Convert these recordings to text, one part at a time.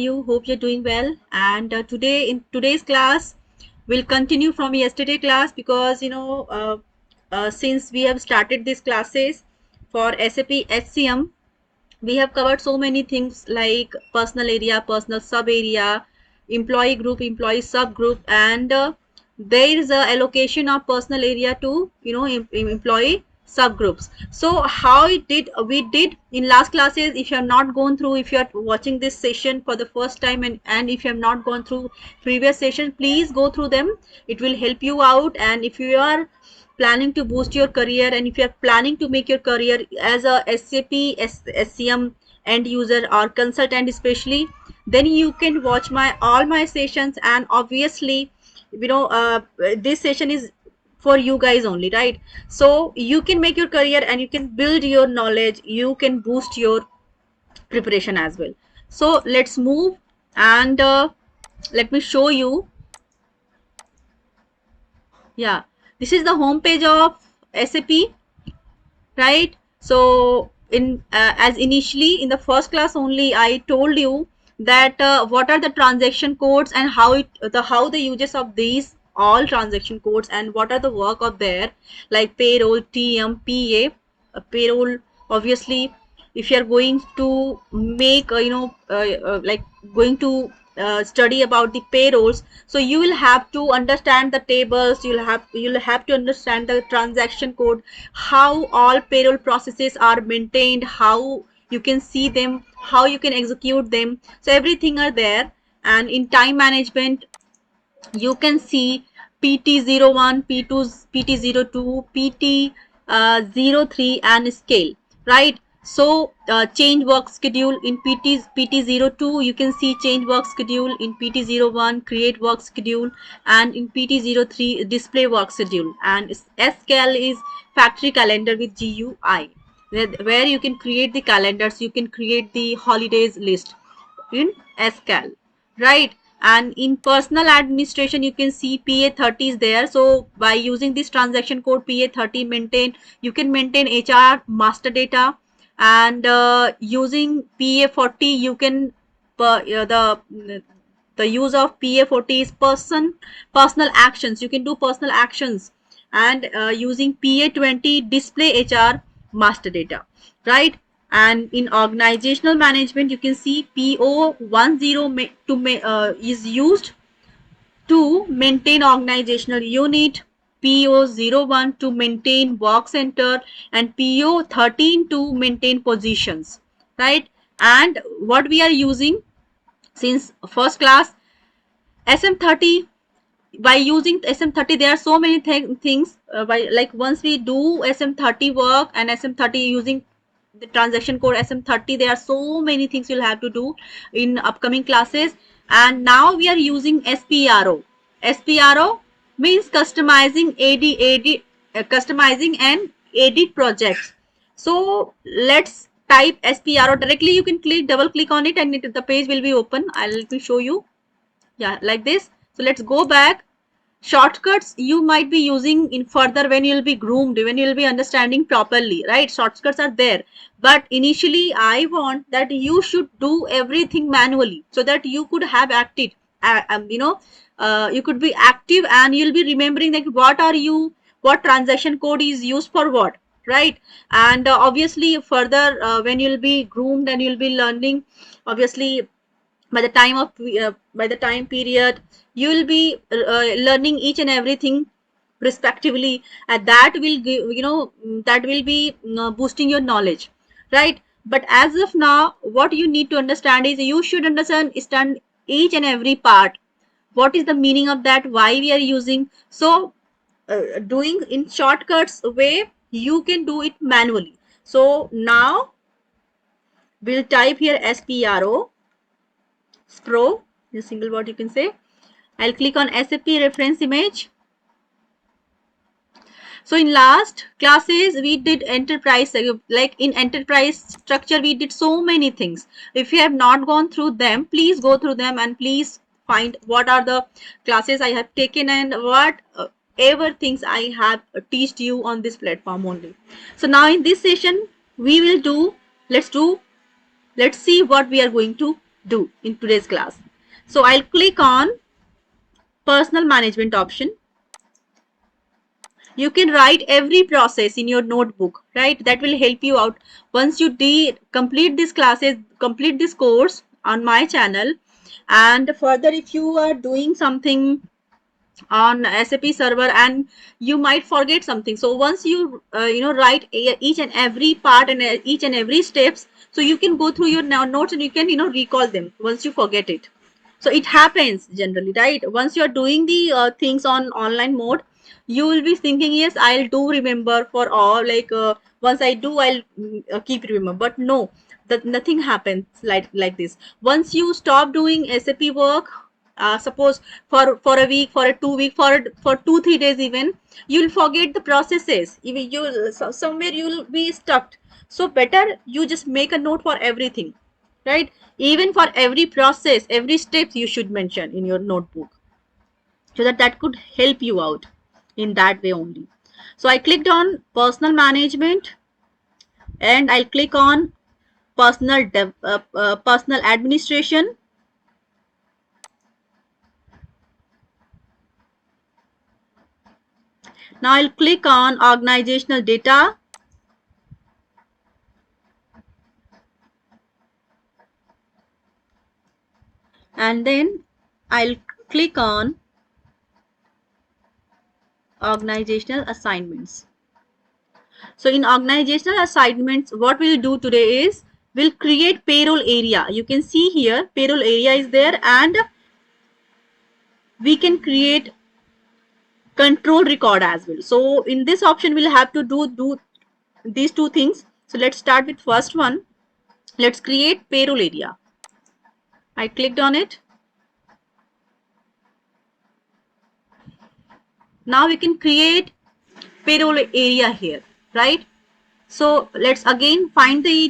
You hope you're doing well. And today in today's class, we'll continue from yesterday class because since we have started these classes for SAP HCM, we have covered so many things like personal area, personal sub area, employee group, employee subgroup, and there is a allocation of personal area to employee subgroups. So how it did we did in last classes. If you have not gone through, if you are watching this session for the first time, and if you have not gone through previous session, please go through them. It will help you out. And if you are planning to boost your career, and if you are planning to make your career as a SAP SCM end user or consultant especially, then you can watch my all my sessions. And obviously this session is for you guys only, right? So you can make your career and you can build your knowledge, you can boost your preparation as well. So let's move, and let me show you. Yeah, this is the home page of SAP, right? So in as initially in the first class only I told you that what are the transaction codes and how the uses of these all transaction codes and what are the work of there, like payroll, TM, PA. Payroll, obviously, if you are going to make like going to study about the payrolls, so you will have to understand the tables, you'll have to understand the transaction code, how all payroll processes are maintained, how you can see them, how you can execute them. So everything are there. And in time management, you can see PT01, P2, PT02, PT03 and scale, right? So change work schedule in PT02, you can see change work schedule. In PT01, create work schedule. And in PT03, display work schedule. And SCAL is factory calendar with GUI, where you can create the calendars, you can create the holidays list in SCAL, right? And in personal administration, you can see PA30 is there. So by using this transaction code PA30 maintain, you can maintain HR master data. And using PA40, you can the use of PA40 is personal actions, you can do personal actions. And using PA20, display HR master data, right? And in organizational management, you can see PO10 is used to maintain organizational unit, PO01 to maintain work center, and PO13 to maintain positions, right? And what we are using since first class, SM30. By using SM30, there are so many things. By like once we do SM30 work and SM30 using the transaction code SM30, there are so many things you'll have to do in upcoming classes. And now we are using SPRO. SPRO means customizing and edit projects. So let's type SPRO directly. You can double click on it, and the page will be open. Let me show you. Yeah, like this. So let's go back. Shortcuts you might be using in further when you'll be groomed, when you'll be understanding properly, right? Shortcuts are there, but initially I want that you should do everything manually so that you could have acted you could be active, and you'll be remembering like what transaction code is used for what, right? And obviously further when you'll be groomed and you'll be learning, obviously by the time period, you will be learning each and everything respectively, and that will give that will be boosting your knowledge, right? But as of now, what you need to understand is you should understand each and every part, what is the meaning of that, why we are using. So doing in shortcuts way, you can do it manually. So now we'll type here SPRO, in a single word you can say. I'll click on SAP reference image. So in last classes, we did enterprise, like in enterprise structure, we did so many things. If you have not gone through them, please go through them and please find what are the classes I have taken and what ever things I have teached you on this platform only. So now in this session, we will do, let's see what we are going to do in today's class. So I'll click on personal management option. You can write every process in your notebook, right? That will help you out. Once you complete this classes, complete this course on my channel, and further if you are doing something on SAP server and you might forget something, so once you write each and every part and each and every steps, so you can go through your notes and you can recall them once you forget it. So it happens generally, right? Once you are doing the things on online mode, you will be thinking, yes, I'll do remember for all, like once I do, I'll keep remember. But no, that nothing happens like this. Once you stop doing SAP work, suppose for a week, for a 2 week, for 2-3 days even, you'll forget the processes. Even you somewhere you'll be stuck. So better you just make a note for everything, right? Even for every process, every step you should mention in your notebook, so that could help you out in that way only. So I clicked on personal management and I'll click on personal administration. Now I'll click on organizational data, and then I'll click on organizational assignments. So in organizational assignments, what we'll do today is we'll create payroll area. You can see here payroll area is there, and we can create control record as well. So in this option we'll have to do these two things. So let's start with first one. Let's create payroll area. I clicked on it. Now we can create payroll area here, right? So let's again find the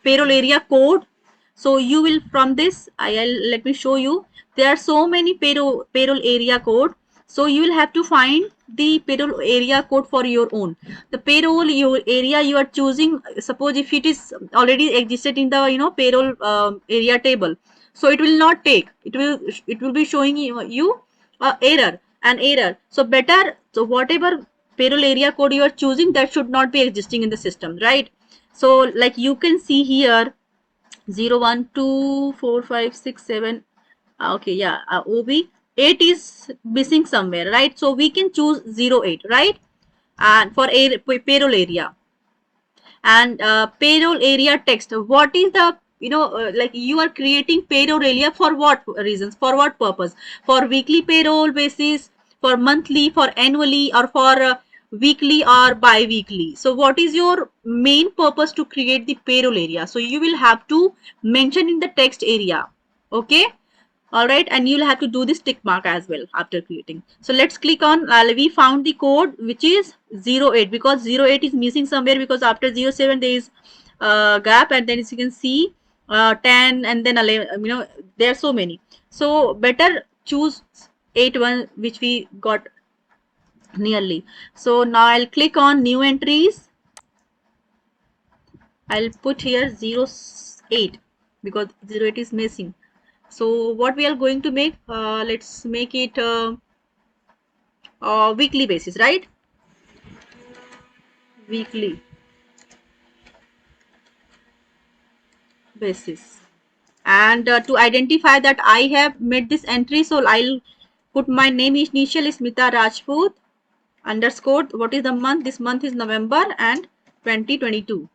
payroll area code. So you will, from this, let me show you. There are so many payroll area code. So you will have to find the payroll area code for your own. The payroll your area you are choosing. Suppose if it is already existed in the payroll area table, so it will not take. It will be showing you an error. So better, so whatever payroll area code you are choosing, that should not be existing in the system, right? So like you can see here 0124567. Okay, yeah, OB 8 is missing somewhere, right? So we can choose 08, right? And for payroll area, and payroll area text, what is the like you are creating payroll area for what reasons, for what purpose? For weekly payroll basis, for monthly, for annually, or for weekly or bi-weekly? So what is your main purpose to create the payroll area? So you will have to mention in the text area. Okay, all right, and you'll have to do this tick mark as well after creating. So let's click on we found the code which is 08, because 08 is missing somewhere, because after 07 there is gap, and then as you can see 10 and then 11, there are so many. So better choose 81 which we got nearly. So now I'll click on new entries. I'll put here 08 because 08 is missing. So what we are going to make, let's make it weekly basis, right? Weekly basis. And to identify that I have made this entry, so I'll put my name initial is Smita Rajput underscore. What is the month? This month is November and 2022.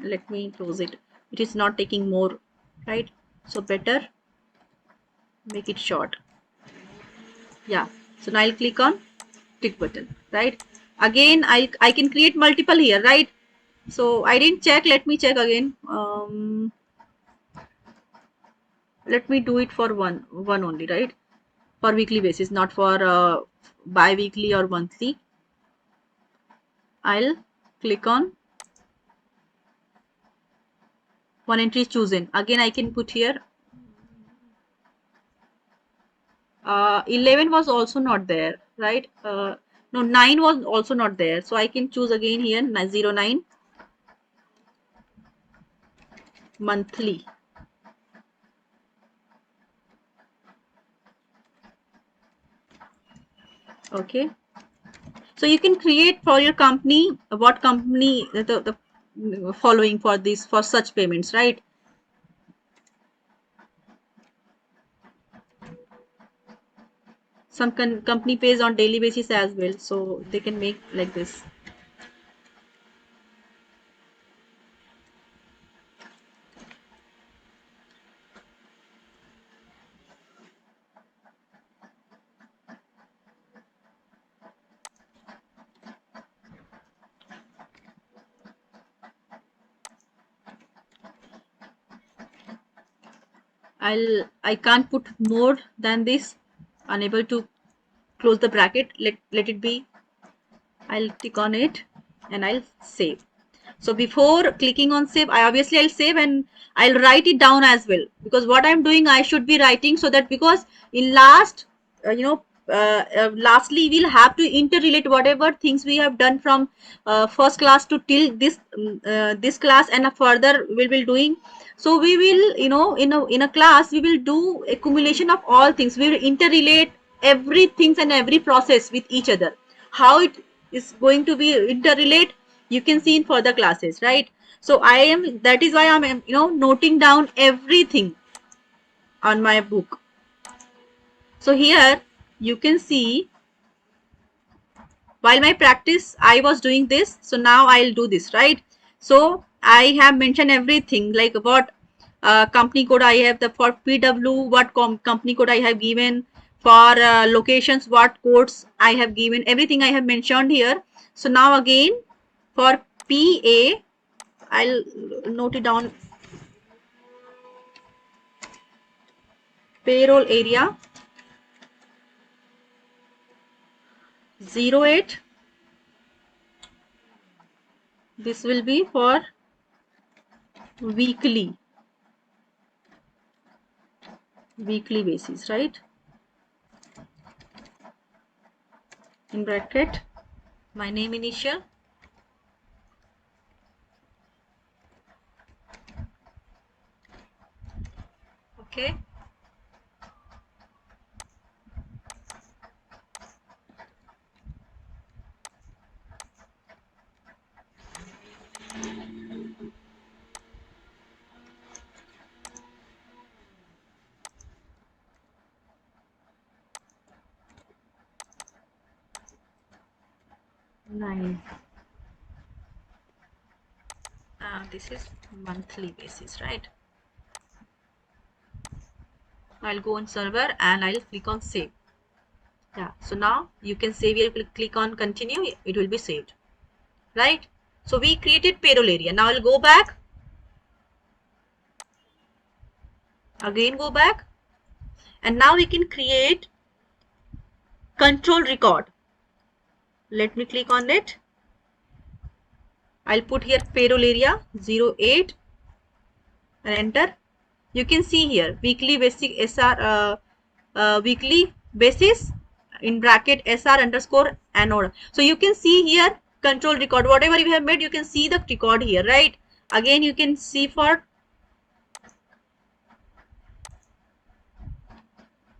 Let me close it. It is not taking more, right? So better make it short. Yeah. So now I'll click on tick button, right? Again, I can create multiple here, right? So I didn't check. Let me check again. Let me do it for one only, right? For weekly basis, not for bi-weekly or monthly. I'll click on one entry is chosen. Again, I can put here 11 was also not there, right? No, 9 was also not there. So I can choose again here 09. monthly. Okay, so you can create for your company what company the following for this, for such payments, right? Some company pays on daily basis as well, so they can make like this. I can't put more than this. Unable to close the bracket. Let it be. I'll click on it and I'll save. So before clicking on save, I'll save and I'll write it down as well, because what I'm doing, I should be writing, so that because in last, lastly we'll have to interrelate whatever things we have done from first class to till this class, and further we will doing. So we will, in a class we will do accumulation of all things. We will interrelate everything and every process with each other. How it is going to be interrelate, you can see in further classes, right? So that is why I'm, noting down everything on my book. So here you can see, while my practice I was doing this, so now I'll do this, right? So I have mentioned everything, like what company code I have, the for PW what company code I have given, for locations what codes I have given, everything I have mentioned here. So now again for PA, I'll note it down. Payroll area 08. This will be for weekly basis, right? In bracket, my name initial, okay. Nine. This is monthly basis, right? I'll go on server and I'll click on save. Yeah, so now you can save here. Click on continue, it will be saved, right? So we created payroll area. Now I'll go back, again go back, and now we can create control record. Let me click on it. I'll put here payroll area 08 and enter. You can see here weekly basic SR, weekly basis in bracket SR underscore anode. So you can see here control record, whatever you have made, you can see the record here, right? Again you can see for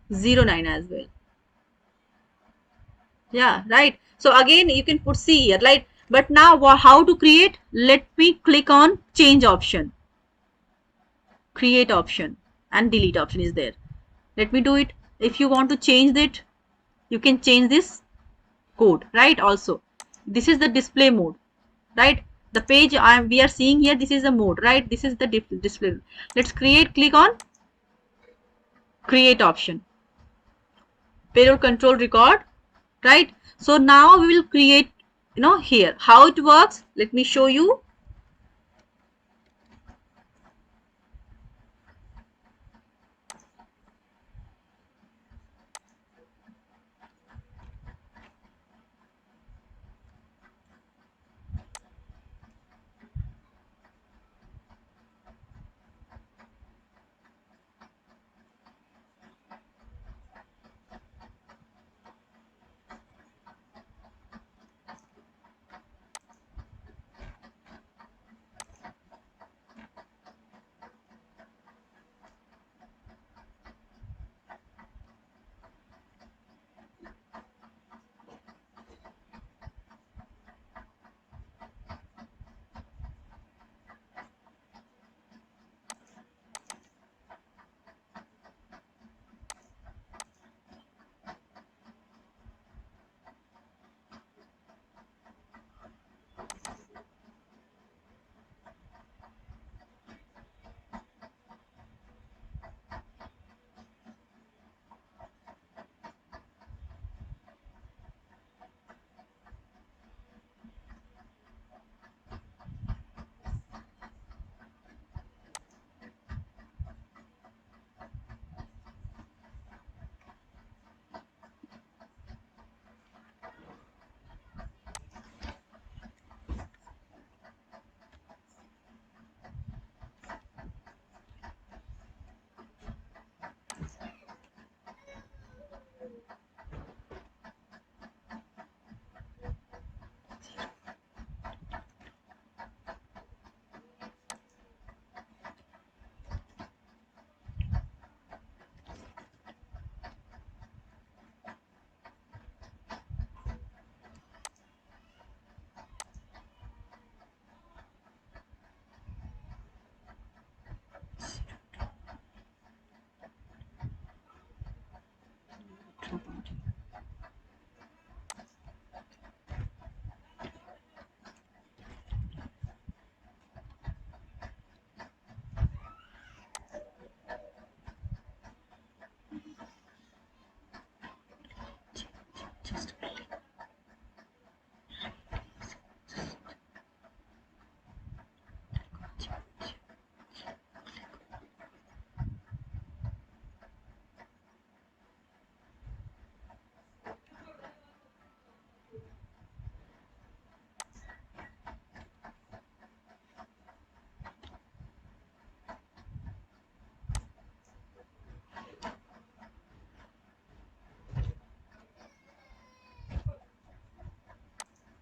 09 as well. Yeah, right. So again you can put see here, right? But now how to create? Let me click on change option, create option, and delete option is there. Let me do it. If you want to change it, you can change this code, right? Also this is the display mode, right? The page we are seeing here, this is the mode, right? This is the display. Let's click on create option, payroll control record, right? So now we will create, here how it works. Let me show you.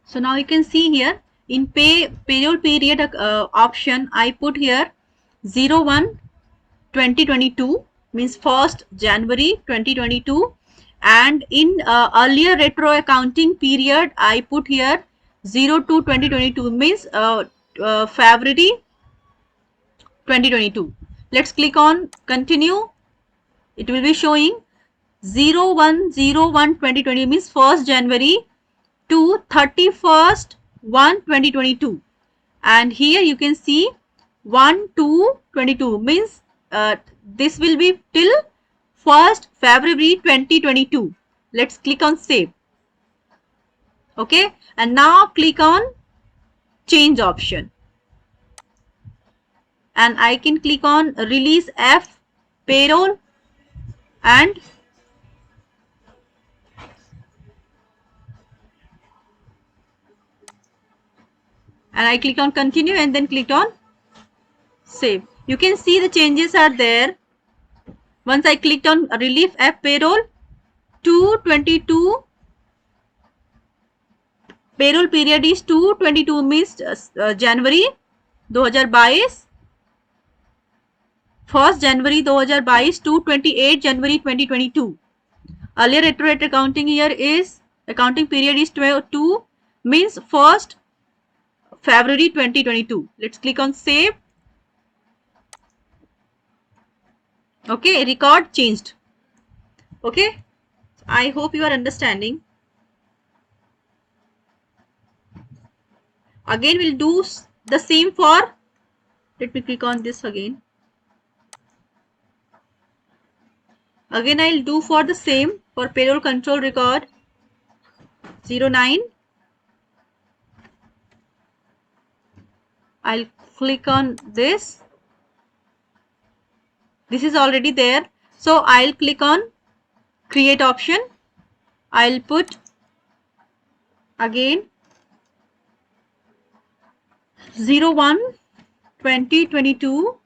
So now you can see here in payroll period option, I put here 01/2022 means 1st January 2022, and in earlier retro accounting period I put here 02/2022 means February 2022. Let's click on continue. It will be showing 01/01/2020 means 1st January to 31st 1 2022, and here you can see 1/2/22 means this will be till 1st February 2022. Let's click on save. Okay, and now click on change option, and I can click on release F payroll, and I click on continue and then click on save. You can see the changes are there. Once I clicked on relief F payroll, 2/22 payroll period is 2/22 means January 2022, 1st January 2022 to 28 January 2022. Earlier retroactive accounting year is accounting period is 2 means 1st February 2022. Let's click on save. Okay, record changed. Okay, I hope you are understanding. Again, we'll do the same for, let me click on this again. Again, I'll do for the same for payroll control record 09. I'll click on this. This is already there. So I'll click on create option. I'll put again 01/2022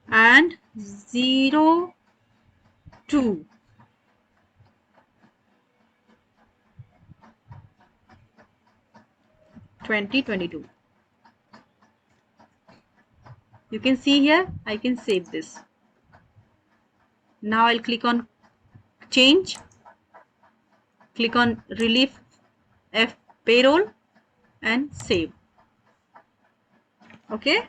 and 02/2022. You can see here, I can save this. Now I'll click on change, click on relief F payroll and save. Okay.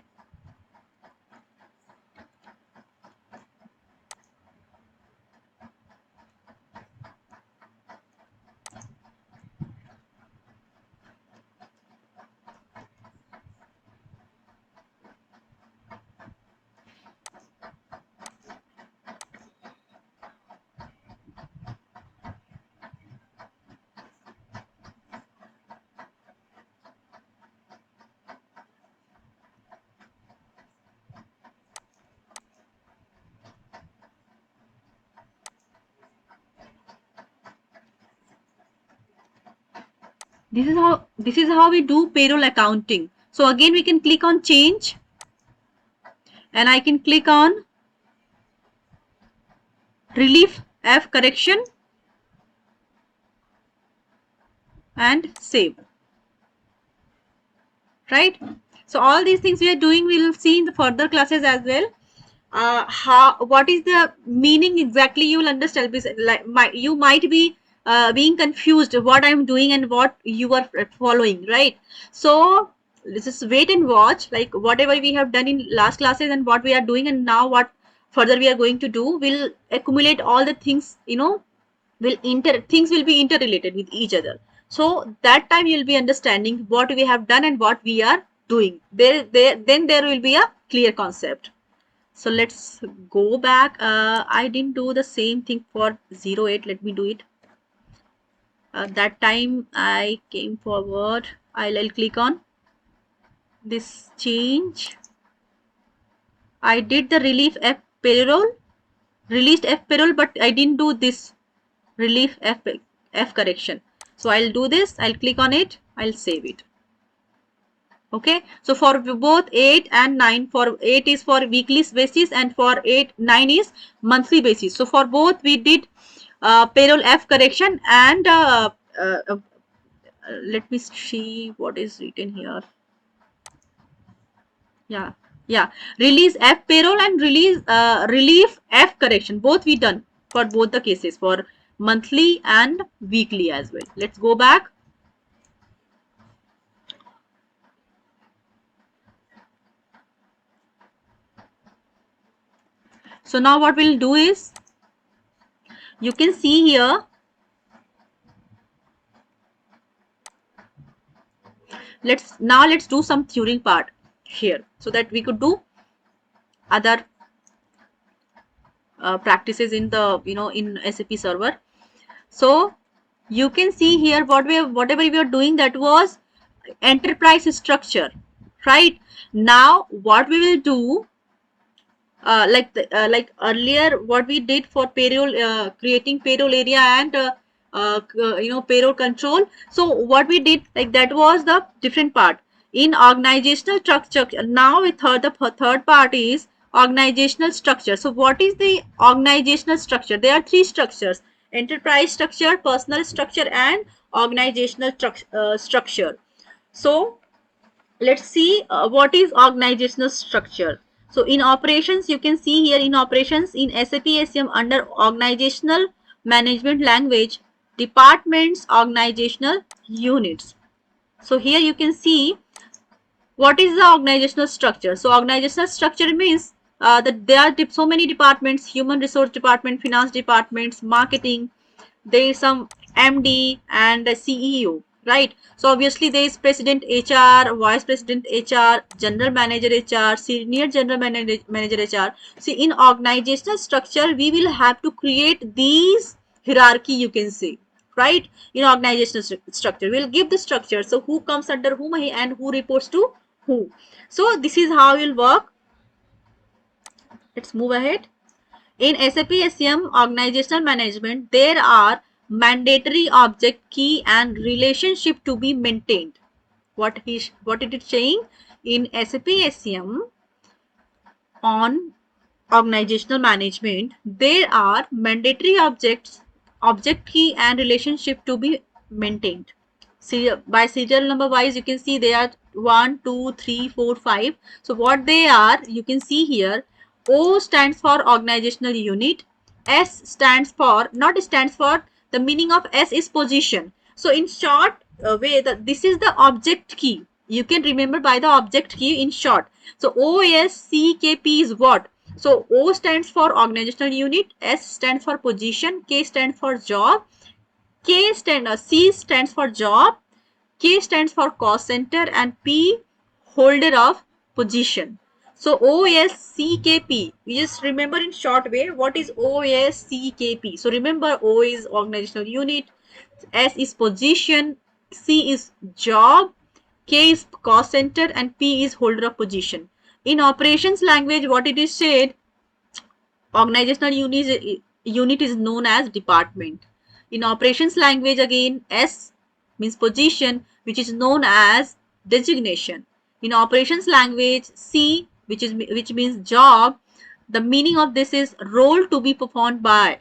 This is how we do payroll accounting. So again we can click on change and I can click on relief F correction and save. Right? So all these things we are doing, we will see in the further classes as well. What is the meaning exactly, you will understand. Like you might be being confused what I'm doing and what you are following, right? So let's just wait and watch, like whatever we have done in last classes and what we are doing and now what further we are going to do, will accumulate all the things, you know, things will be interrelated with each other. So that time you'll be understanding what we have done and what we are doing. Then there will be a clear concept. So let's go back. I didn't do the same thing for 08. Let me do it. That time I came forward. I'll click on this change. I did the relief F payroll, released F payroll, but I didn't do this relief F correction. So I'll do this. I'll click on it. I'll save it. Okay, so for both 8 and 9, for 8 is for weekly basis and for 9 is monthly basis. So for both we did payroll F correction and let me see what is written here. Yeah, yeah. Release F payroll and relief F correction. Both we done for both the cases, for monthly and weekly as well. Let's go back. So now what we'll do is, you can see here, let's do some Turing part here, so that we could do other practices in the, in SAP server. So you can see here whatever we are doing, that was enterprise structure, right? Now what we will do, like earlier what we did for payroll, creating payroll area and payroll control. So what we did, like, that was the different part in organizational structure. Now with the third part is organizational structure. So what is the organizational structure? There are three structures: enterprise structure, personal structure, and organizational structure. So let's see what is organizational structure. So in operations, you can see here, in operations in SAP HCM, under organizational management language, departments, organizational units. So here you can see what is the organizational structure. So organizational structure means that there are so many departments: human resource department, finance departments, marketing, there is some MD and a CEO, right? So obviously there is president HR, vice president HR, general manager HR, senior general manager HR. See, in organizational structure, we will have to create these hierarchy, you can say, right? In organizational structure, we'll give the structure. So who comes under whom and who reports to who. So this is how it will work. Let's move ahead. In SAP HCM organizational management, there are mandatory object, key, and relationship to be maintained. What it is saying, in SAP HCM on organizational management, there are mandatory objects, object key, and relationship to be maintained. See, by serial number wise, you can see they are 1, 2, 3, 4, 5. So what they are, you can see here. O stands for organizational unit. S stands for, not stands for, the meaning of S is position. So in short way, this is the object key. You can remember by the object key in short. So OSCKP is what? So O stands for organizational unit, S stands for position, K stands for job, C stands for job, K stands for cost center, and P holder of position. So OSCKP, we just remember in short way what is OSCKP. So remember, O is organizational unit, S is position, C is job, K is cost center, and P is holder of position. In operations language, what it is said, organizational unit is known as department. In operations language, again, S means position, which is known as designation. In operations language, C, which means job, the meaning of this is role to be performed by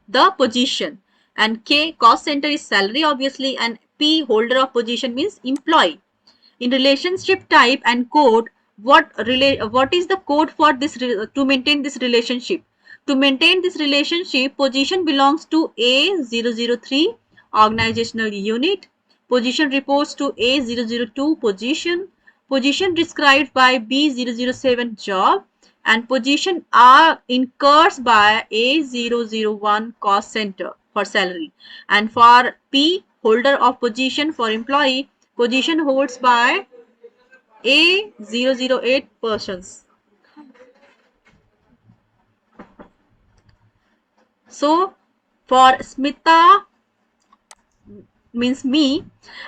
the position. And K, cost center, is salary obviously, and P, holder of position, means employee. In relationship type and code, what is the code for this to maintain this relationship? To maintain this relationship, position belongs to A003 organizational unit. Position reports to A002 position. Position described by B007 job, and position are incurs by A001 cost center for salary, and for P, holder of position, for employee, position holds by A008 persons. So for Smita means me,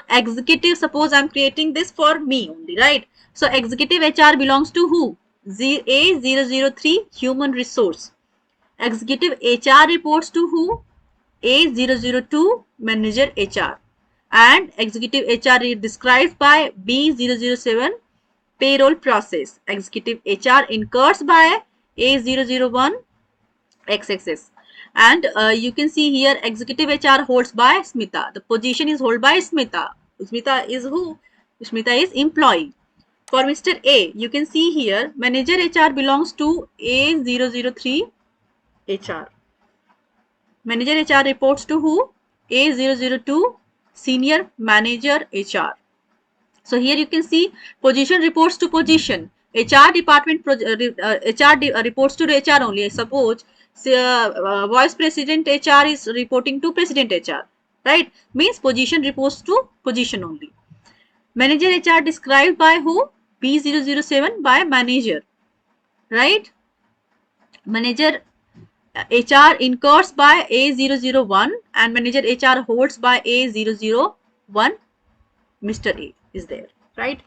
executive, suppose I'm creating this for me only, right? So executive HR belongs to who? A003 human resource. Executive HR reports to who? A002 manager HR. And executive HR is described by B007 payroll process. Executive HR incurs by A001 XXS. And you can see here executive HR holds by Smita. The position is held by Smita. Smita is who? Smita is employee. For Mr. A, you can see here manager HR belongs to A003 HR. Manager HR reports to who? A002 senior manager HR. So here you can see position reports to position. HR department reports to HR only. Suppose vice president HR is reporting to president HR, right? Means position reports to position only. Manager HR described by who? B007 by manager, right? Manager HR incurs by A001 and manager HR holds by A001. Mr. A is there, right?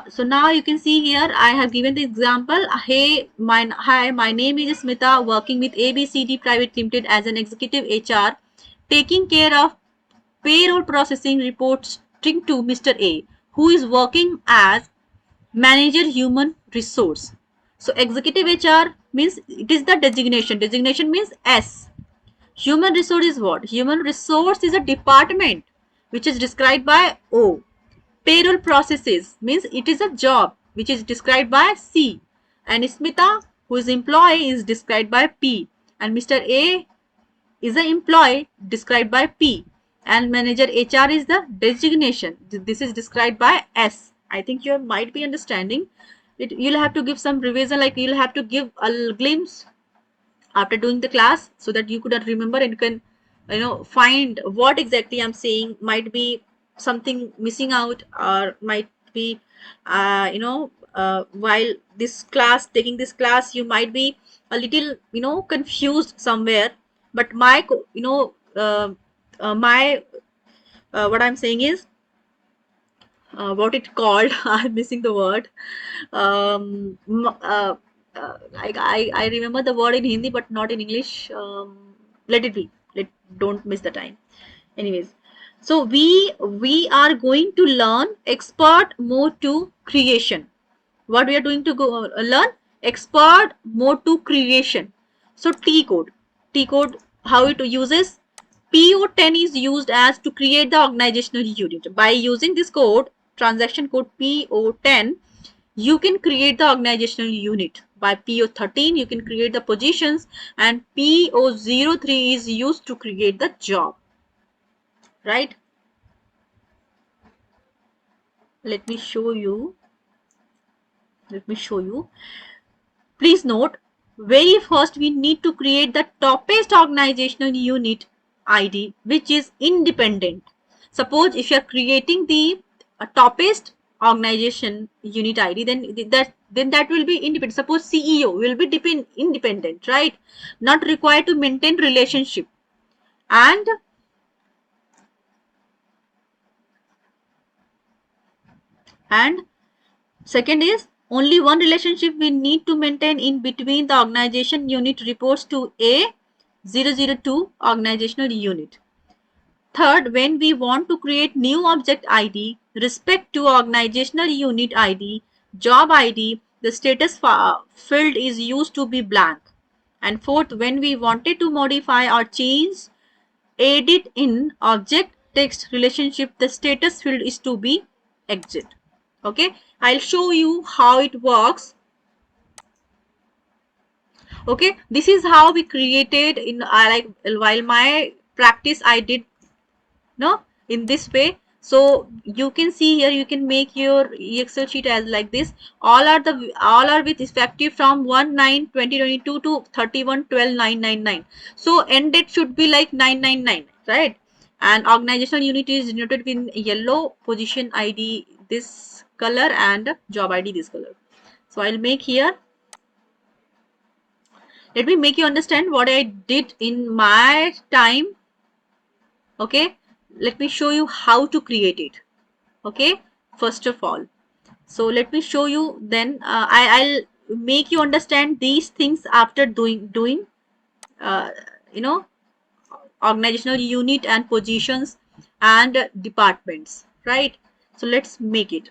So now you can see here I have given the example. Hi, my name is Smita, working with ABCD Private Limited as an executive HR, taking care of payroll processing reports to Mr. A, who is working as manager human resource. So executive HR means it is the designation. Designation means S. Human resource is what? Human resource is a department which is described by O. Payroll processes means it is a job which is described by C. And Smita, who is employee, is described by P. And Mr. A is an employee described by P. And manager HR is the designation. This is described by S. I think you might be understanding. You'll have to give some revision, like you'll have to give a glimpse after doing the class so that you could remember and you can find what exactly I'm saying. Might be something missing out, or might be while this class taking this class you might be a little confused somewhere. But my my what I'm saying is what it called I'm missing the word. I remember the word in Hindi but not in English. Let it be. Don't miss the time. Anyways, so we are going to learn expert mode to creation. What we are going to go learn? Expert mode to creation. So T code. T code, how it uses? PO10 is used as to create the organizational unit. By using this code, transaction code PO10, you can create the organizational unit. By PO13, you can create the positions, and PO03 is used to create the job. Right? Let me show you. Please note, very first we need to create the toppest organizational unit ID, which is independent. Suppose if you are creating the toppest organization unit ID, then that will be independent. Suppose CEO will be independent, right? Not required to maintain relationship. And second is only one relationship we need to maintain in between the organization unit reports to A002 organizational unit. Third, when we want to create new object ID, respect to organizational unit ID, job ID, the status field is used to be blank. And fourth, when we wanted to modify or change, edit in object text relationship, the status field is to be exit. Okay, I'll show you how it works. Okay, this is how we created in while my practice I did in this way. So you can see here, you can make your Excel sheet as like this. All are with effective from 1/9/2022 to 31/12/999. So end date should be like 999, right? And organizational unit is denoted in yellow, position ID this color, and job ID this color. So I'll make here. Let me make you understand what I did in my time. Okay, let me show you how to create it. Okay, first of all, so let me show you, then I'll make you understand these things after doing uh, you know organizational unit and positions and departments, right? So let's make it.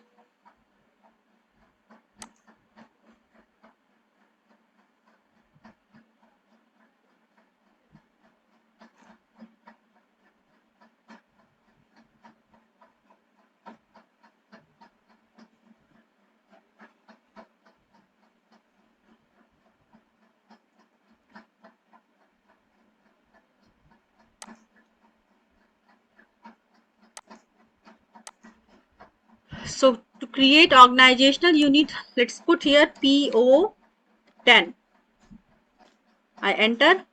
So to create organizational unit, let's put here PO10. I enter.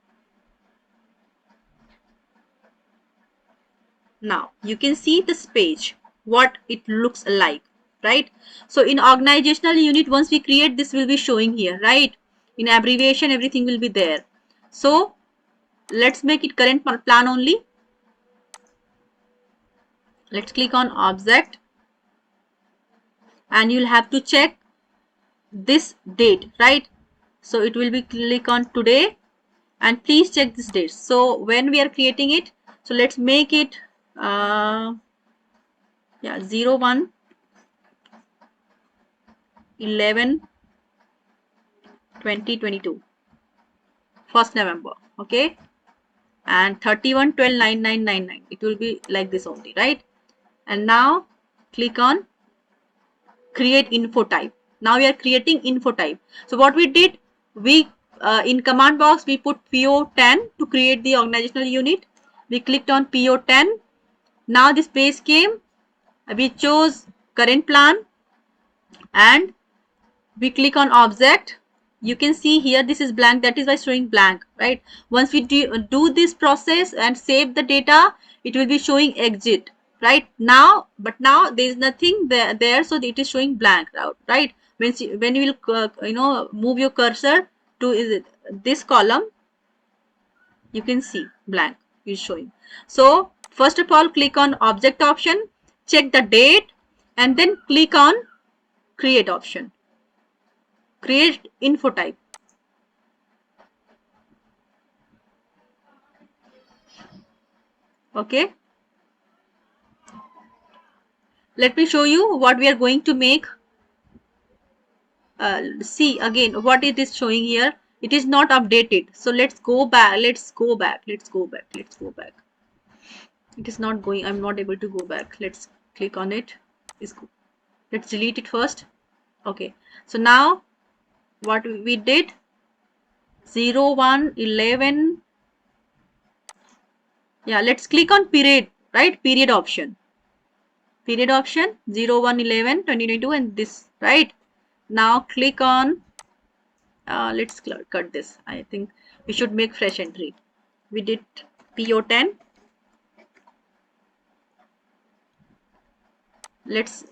Now you can see this page, what it looks like, right? So in organizational unit, once we create, this will be showing here, right? In abbreviation, everything will be there. So let's make it current plan only. Let's click on object, and you'll have to check this date, right? So it will be click on today, and please check this date. So when we are creating it, so let's make it yeah, 01 11 2022, 1st November, okay, and 31 12 9999. It will be like this only, right? And now click on create info type. Now we are creating info type. So what we did, we in command box we put PO10 to create the organizational unit. We clicked on PO10. Now this page came. We chose current plan, and we click on object. You can see here this is blank, that is why showing blank, right? Once we do this process and save the data, it will be showing exit right now, but now there is nothing there, so it is showing blank out, right? When you will move your cursor to this column, you can see blank is showing. So first of all, click on object option, check the date, and then click on create option, create info type. Okay, let me show you what we are going to make. See again what it is showing here. It is not updated, so let's go back, let's go back, let's go back, let's go back. It is not going, I'm not able to go back. Let's click on it. Let's delete it first. Okay, so now what we did, 01 11, yeah, let's click on period, right? Period option, 01 11 2022, and this, right? Now click on let's cut this. I think we should make fresh entry. We did PO10. Let's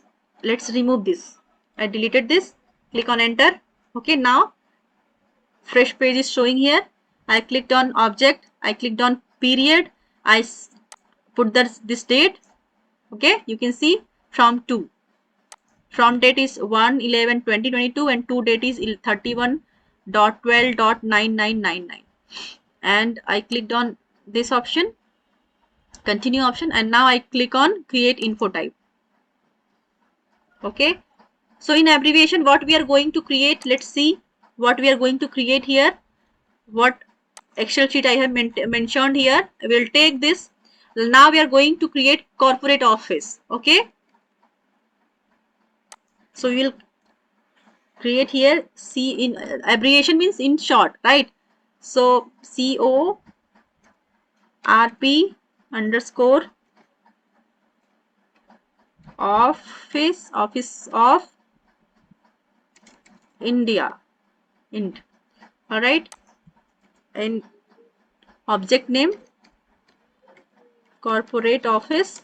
remove this. I deleted this. Click on enter. Okay, now fresh page is showing here. I clicked on object. I clicked on period. I put this date. Okay, you can see from 2. From date is 1/11/2022, and to date is 31.12.9999. And I clicked on this option, continue option, and now I click on create info type. Okay, so in abbreviation, what we are going to create, let's see what we are going to create here. What Excel sheet I have mentioned here, we'll take this. Now we are going to create corporate office. Okay, so we will create here, C in abbreviation means in short, right? So CORP underscore office of India, int. All right, and object name corporate office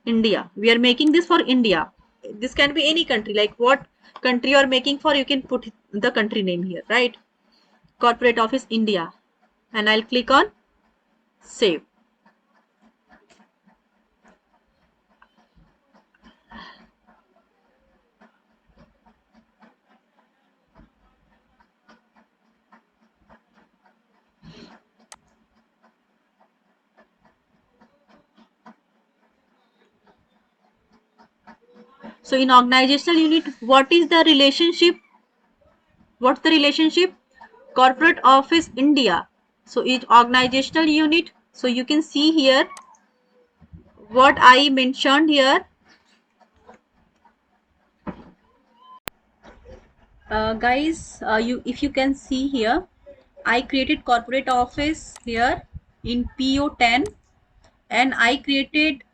India. We are making this for India. This can be any country, like what country you are making for, you can put the country name here, right? Corporate office India, and I'll click on save. So in organizational unit, what is the relationship? What's the relationship? Corporate office India. So each organizational unit. So you can see here what I mentioned here. Guys, if you can see here, I created corporate office here in PO10, and I created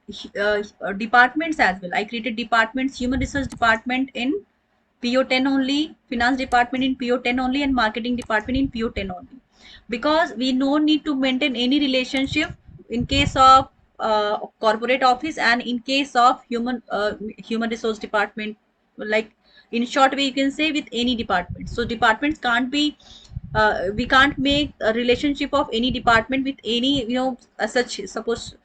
departments as well. I created departments, human resource department in PO10 only, finance department in PO10 only, and marketing department in PO10 only. Because we no need to maintain any relationship in case of corporate office and in case of human resource department. Like in short way, you can say with any department. So departments can't be we can't make a relationship of any department with any such suppose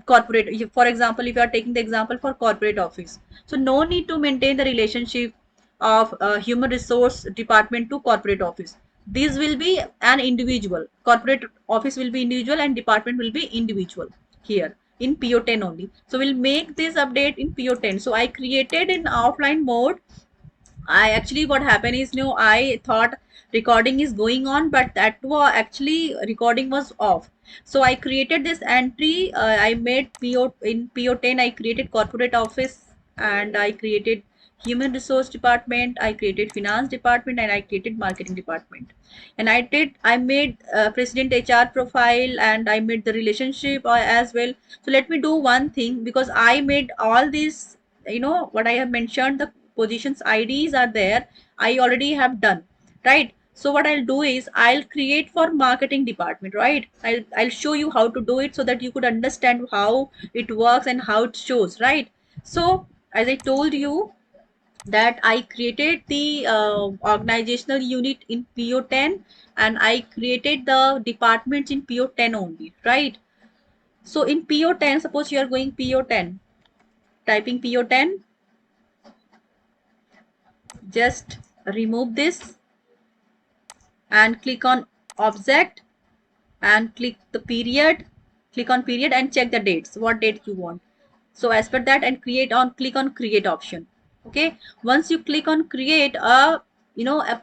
corporate. For example, if you are taking the example for corporate office, so no need to maintain the relationship of human resource department to corporate office. This will be an individual. Corporate office will be individual and department will be individual here in PO10 only. So we'll make this update in PO10. So I created in offline mode. I actually, what happened is, I thought recording is going on, but that was actually recording was off. So I created this entry. I made PO in PO10. I created corporate office and I created human resource department. I created finance department and I created marketing department. And I made president HR profile and I made the relationship as well. So let me do one thing, because I made all these, what I have mentioned, the positions IDs are there, I already have done, right? So what I'll do is I'll create for marketing department, right? I'll show you how to do it so that you could understand how it works and how it shows, right? So as I told you that I created the organizational unit in PO10 and I created the departments in PO10 only, right? So in PO10, suppose you are going PO10, typing PO10, just remove this and click on object and click the period, click on period and check the dates, what date you want. So as per that, and click on create option. Okay, once you click on create, a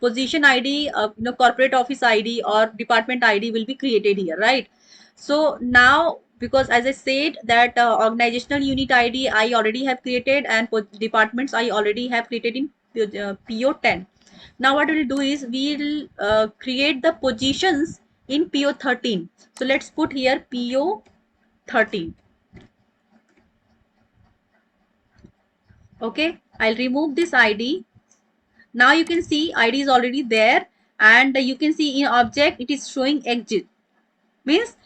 position ID, corporate office ID or department ID will be created here, right? So now, because as I said that organizational unit ID I already have created and departments I already have created in PO10. Now what we'll do is we'll create the positions in PO13. So let's put here PO13. Okay, I'll remove this ID. Now you can see ID is already there, and you can see in object it is showing exit. Means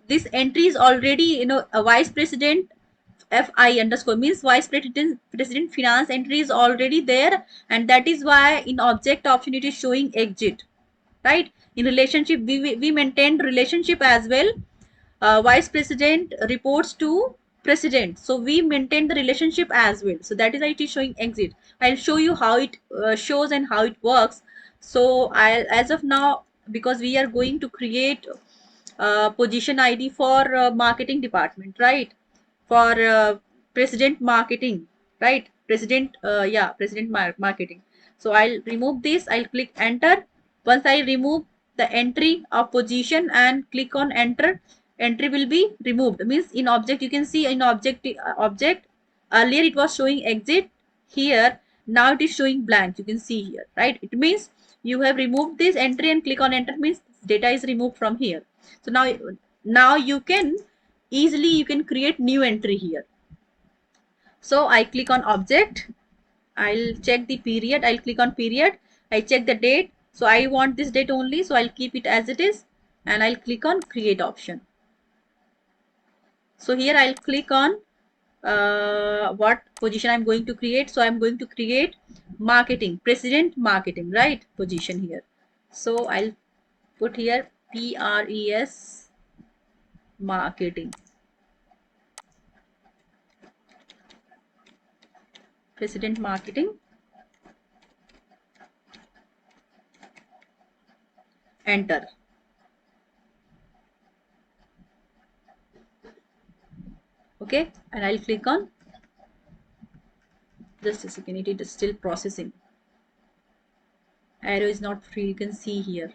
this entry is already, a vice president FI underscore, means vice president finance entry is already there, and that is why in object option it is showing exit, right? In relationship, we maintained relationship as well. Vice president reports to president, so we maintain the relationship as well. So that is why it is showing exit. I'll show you how it shows and how it works. So I'll, as of now, because we are going to create position ID for marketing department, right? For president marketing, right? President, yeah, president marketing. So I'll remove this. I'll click enter. Once I remove the entry of position and click on enter, entry will be removed. Means in object, you can see in object earlier it was showing exit. Here now it is showing blank. You can see here, right? It means you have removed this entry and click on enter, means data is removed from here. So now you can easily, you can create new entry here. So I click on object, I'll check the period, I'll click on period, I check the date. So I want this date only, so I'll keep it as it is, and I'll click on create option. So here I'll click on what position I'm going to create. So I'm going to create marketing, president marketing, right? Position here. So I'll put here PRES marketing, president marketing, enter. Okay, and I'll click on, just a second, it is still processing. Arrow is not free, you can see here.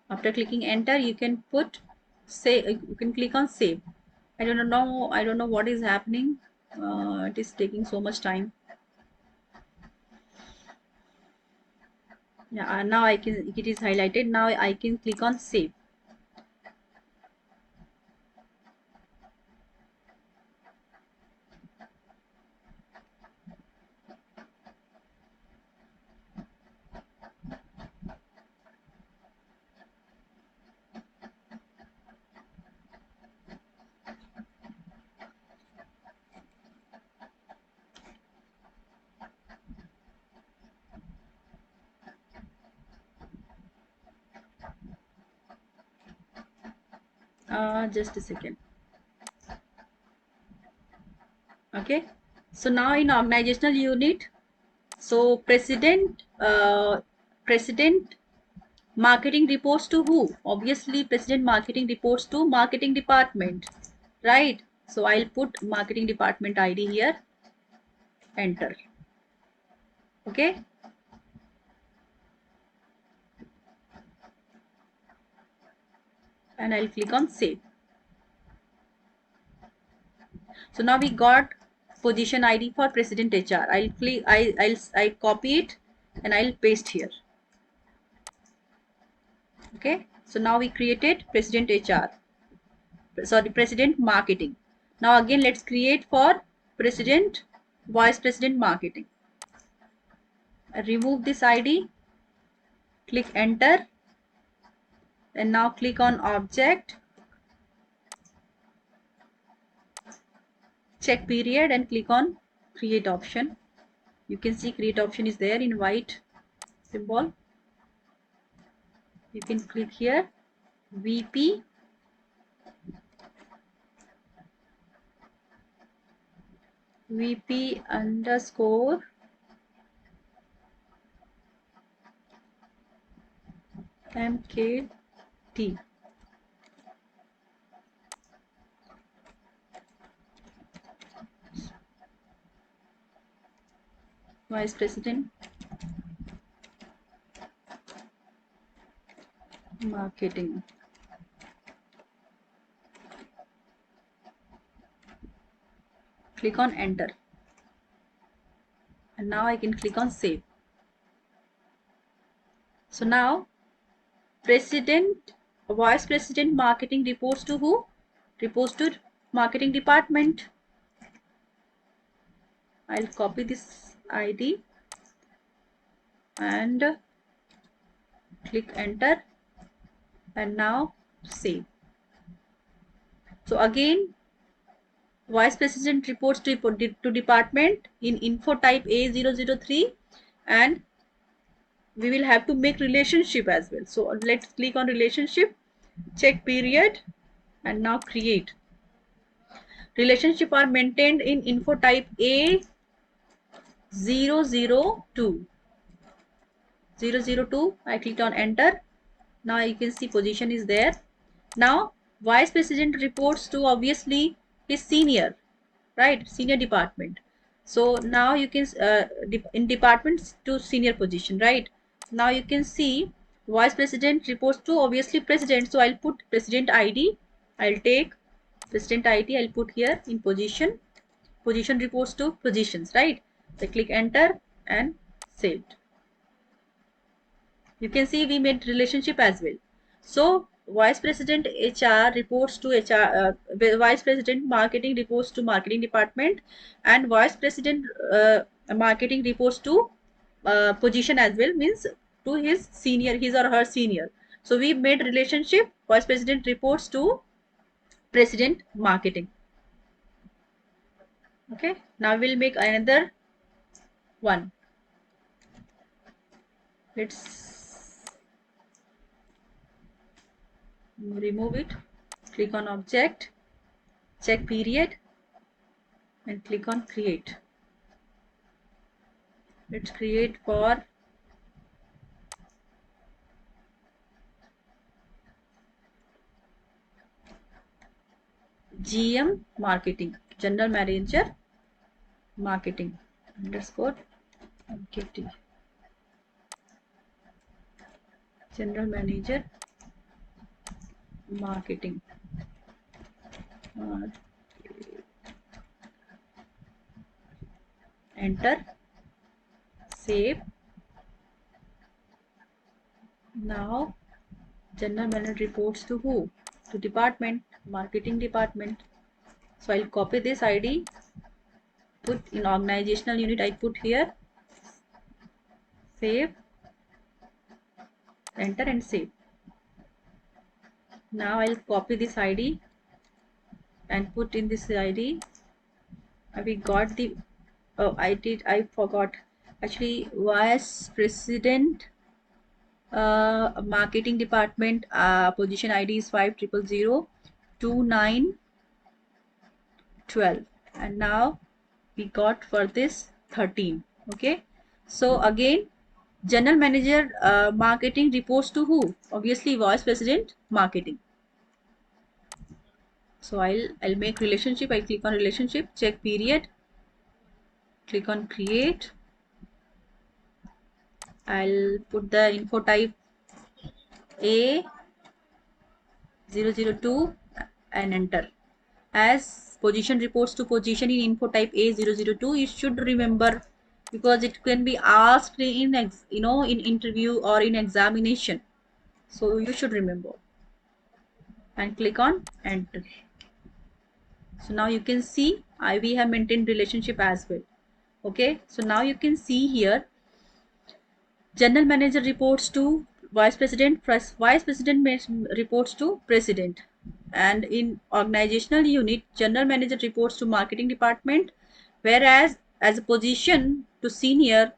After clicking enter, you can put, say, you can click on save. I don't know what is happening. It is taking so much time. Yeah, now I can, it is highlighted. Now I can click on save. Just a second. Okay, so now in organizational unit, so president marketing reports to who? Obviously president marketing reports to marketing department, right? So I'll put marketing department ID here, enter. Okay, and I'll click on save. So now we got position ID for president HR. I'll click, I'll copy it and I'll paste here. Okay, so now we created president HR, sorry, president marketing. Now again let's create for president, vice president marketing. Remove this ID, click enter, and now click on object, check period, and click on create option. You can see create option is there in white symbol. You can click here, VP underscore MKT. Vice President Marketing. Click on enter. And now I can click on save. So now president, vice president marketing reports to who? Reports to marketing department. I'll copy this ID and click enter, and now save. So again, vice president reports to department in info type A003, and we will have to make relationship as well. So let's click on relationship, check period, and now create. Relationship are maintained in info type A002. 002. I clicked on enter. Now you can see position is there. Now vice president reports to obviously his senior, right? Senior department. So now you can in departments to senior position, right? Now you can see vice president reports to obviously president. So I'll put president ID. I'll take president ID. I'll put here in position. Position reports to positions, right? So click enter and saved. You can see we made relationship as well. So vice president HR reports to HR, vice president marketing reports to marketing department, and vice president marketing reports to position as well, means to his senior, his or her senior. So we made relationship. Vice president reports to president marketing. Okay, now we'll make another one. Let's remove it. Click on object, check period, and click on create. Let's create for GM marketing, general manager marketing underscore MKT, general manager marketing. enter, save. Now general manager reports to who? To department, marketing department. So I'll copy this ID, put in organizational unit, I put here, save, enter and save. Now I'll copy this ID and put in this ID. We got the, oh, I forgot. Actually, vice president, marketing department, position ID is 50029212. And now we got for this 13. Okay. So again, general manager marketing reports to who? Obviously, vice president marketing. So I'll make relationship. I click on relationship, check period, click on create. I'll put the info type A002 and enter. As position reports to position in info type A002, you should remember, because it can be asked in in interview or in examination. So you should remember and click on enter. So now you can see we have maintained relationship as well. Okay, so now you can see here general manager reports to vice president, vice president reports to president, and in organizational unit general manager reports to marketing department, whereas as a position to senior,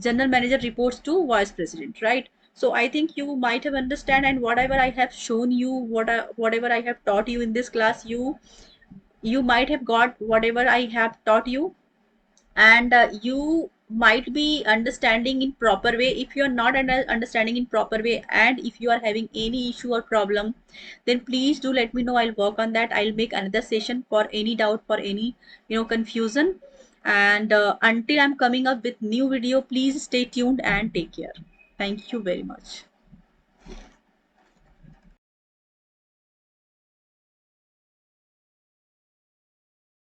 general manager reports to vice president, right? So I think you might have understand, and whatever I have shown you, whatever I have taught you in this class, you might have got whatever I have taught you, and you might be understanding in proper way. If you are not understanding in proper way, and if you are having any issue or problem, then please do let me know. I'll work on that. I'll make another session for any doubt, for any confusion. And until I'm coming up with new video, please stay tuned and take care. Thank you very much.